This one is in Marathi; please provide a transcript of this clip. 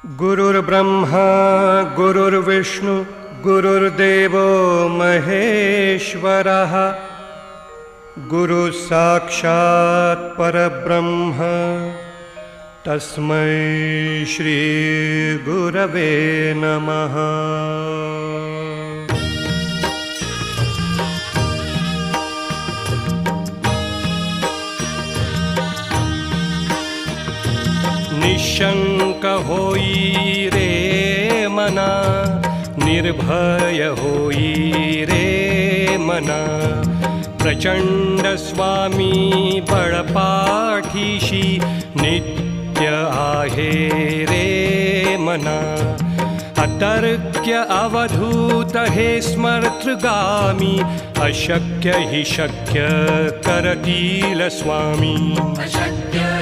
गुरुर्ब्रह्मा गुरुर्विष्णु गुरुर्देवो महेश्वरः गुरुसाक्षात् परब्रह्म तस्मै श्री गुरवे नमः। निशंक होई रे मना, निर्भय होई रे मना, प्रचंड स्वामी बळपाठीशी नित्य आहे रे मना। अतर्क्य अवधूत हे स्मर्तृगामी, अशक्य हि शक्य करतील स्वामी। अशक्य